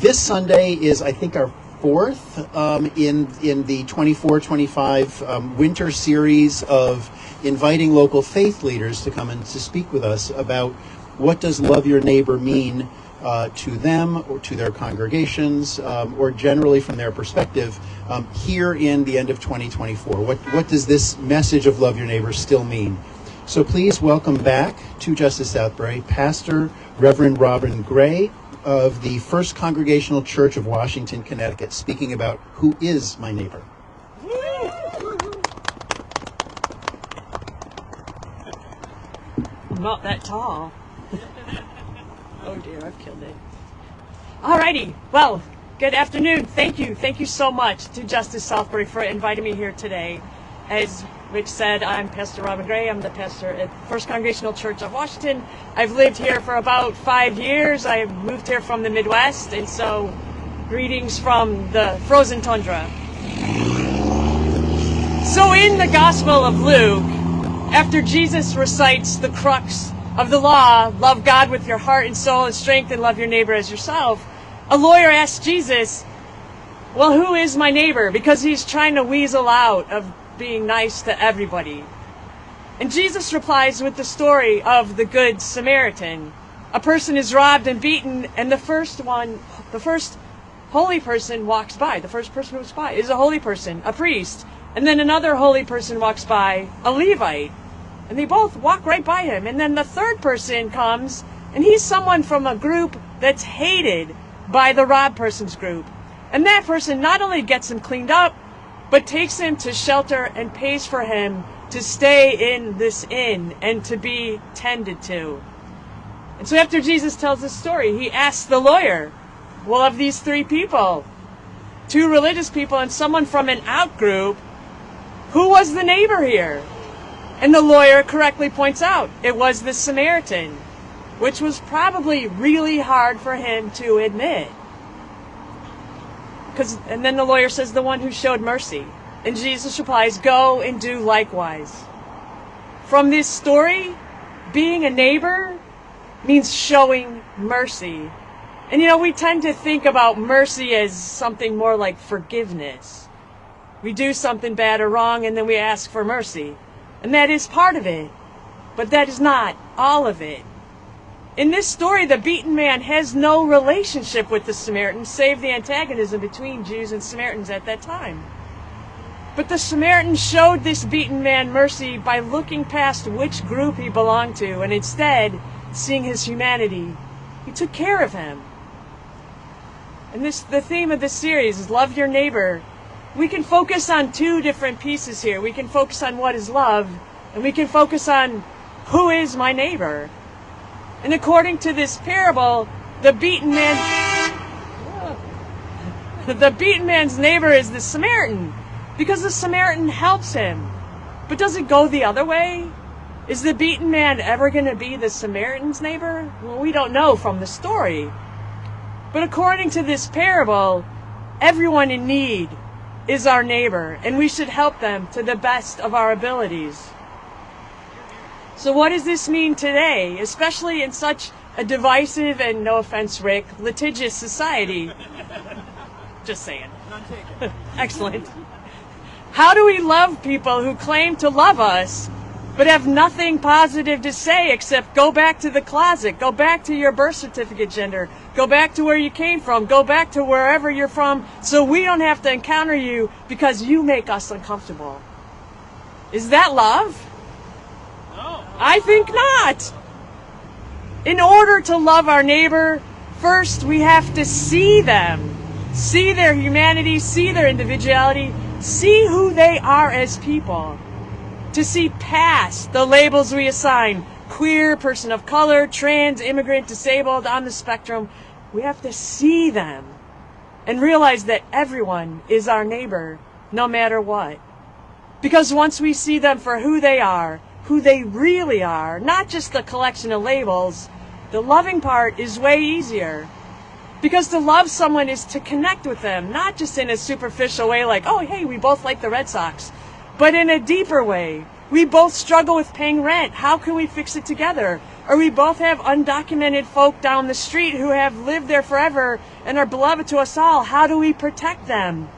This Sunday is, I think, our fourth in the 24-25 winter series of inviting local faith leaders to come and to speak with us about what does love your neighbor mean to them or to their congregations, or generally from their perspective here in the end of 2024. What does this message of love your neighbor still mean? So please welcome back to Justice Southbury, Pastor Reverend Robyn Gray of the First Congregational Church of Washington, Connecticut, speaking about who is my neighbor. I'm not that tall. Oh dear, I've killed it. Alrighty, well, good afternoon. Thank you so much to Justice Southbury for inviting me here today. As Rich said, I'm Pastor Robyn Gray. I'm the pastor at First Congregational Church of Washington. I've lived here for about 5 years. I moved here from the Midwest, and so greetings from the frozen tundra. So in the Gospel of Luke, after Jesus recites the crux of the law, love God with your heart and soul and strength and love your neighbor as yourself, a lawyer asks Jesus, well, who is my neighbor? Because he's trying to weasel out of being nice to everybody. And Jesus replies with the story of the Good Samaritan. A person is robbed and beaten, and the first holy person walks by. The first person who walks by is a holy person, a priest. And then another holy person walks by, a Levite. And they both walk right by him. And then the third person comes, and he's someone from a group that's hated by the robbed person's group. And that person not only gets him cleaned up, but takes him to shelter and pays for him to stay in this inn and to be tended to. And so after Jesus tells this story, he asks the lawyer, well, of these three people, two religious people and someone from an out group, who was the neighbor here? And the lawyer correctly points out, it was the Samaritan, which was probably really hard for him to admit. And then the lawyer says, the one who showed mercy. And Jesus replies, go and do likewise. From this story, being a neighbor means showing mercy. And we tend to think about mercy as something more like forgiveness. We do something bad or wrong and then we ask for mercy. And that is part of it. But that is not all of it. In this story, the beaten man has no relationship with the Samaritan, save the antagonism between Jews and Samaritans at that time. But the Samaritan showed this beaten man mercy by looking past which group he belonged to, and instead, seeing his humanity, he took care of him. And the theme of this series is love your neighbor. We can focus on two different pieces here. We can focus on what is love, and we can focus on who is my neighbor. And according to this parable, the beaten man's neighbor is the Samaritan, because the Samaritan helps him. But does it go the other way? Is the beaten man ever going to be the Samaritan's neighbor? Well, we don't know from the story. But according to this parable, everyone in need is our neighbor, and we should help them to the best of our abilities. So what does this mean today, especially in such a divisive and, no offense, Rick, litigious society? Just saying. Excellent. How do we love people who claim to love us, but have nothing positive to say except go back to the closet, go back to your birth certificate gender, go back to where you came from, go back to wherever you're from, so we don't have to encounter you because you make us uncomfortable? Is that love? I think not. In order to love our neighbor, first we have to see them, see their humanity, see their individuality, see who they are as people. To see past the labels we assign, queer, person of color, trans, immigrant, disabled, on the spectrum, we have to see them and realize that everyone is our neighbor, no matter what. Because once we see them for who they are, who they really are, not just the collection of labels, the loving part is way easier. Because to love someone is to connect with them, not just in a superficial way like, oh, hey, we both like the Red Sox, but in a deeper way. We both struggle with paying rent. How can we fix it together? Or we both have undocumented folk down the street who have lived there forever and are beloved to us all. How do we protect them?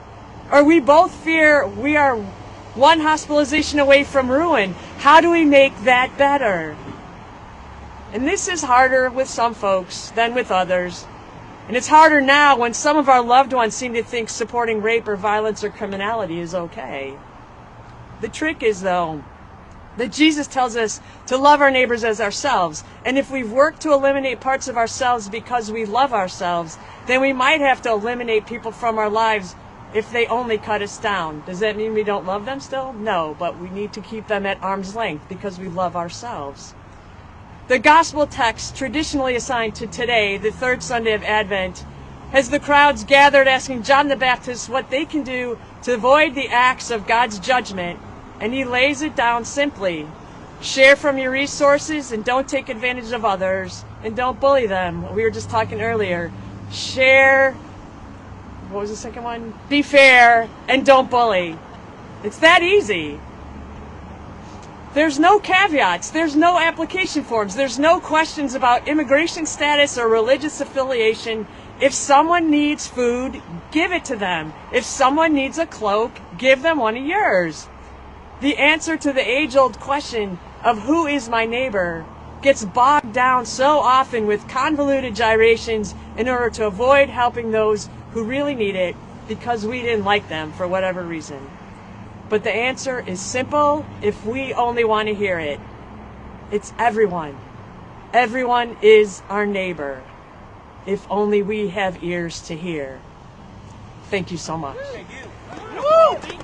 Or we both fear we are one hospitalization away from ruin. How do we make that better? And this is harder with some folks than with others. And it's harder now when some of our loved ones seem to think supporting rape or violence or criminality is okay. The trick is, though, that Jesus tells us to love our neighbors as ourselves. And if we've worked to eliminate parts of ourselves because we love ourselves, then we might have to eliminate people from our lives if they only cut us down. Does that mean we don't love them still? No, but we need to keep them at arm's length because we love ourselves. The gospel text traditionally assigned to today, the third Sunday of Advent, has the crowds gathered asking John the Baptist what they can do to avoid the acts of God's judgment, and he lays it down simply. Share from your resources and don't take advantage of others, and don't bully them. We were just talking earlier. Share, what was the second one? Be fair and don't bully. It's that easy. There's no caveats, there's no application forms, there's no questions about immigration status or religious affiliation. If someone needs food, give it to them. If someone needs a cloak, give them one of yours. The answer to the age-old question of who is my neighbor gets bogged down so often with convoluted gyrations in order to avoid helping those who really need it because we didn't like them for whatever reason. But the answer is simple if we only want to hear it. It's everyone. Everyone is our neighbor, if only we have ears to hear. Thank you so much. Thank you.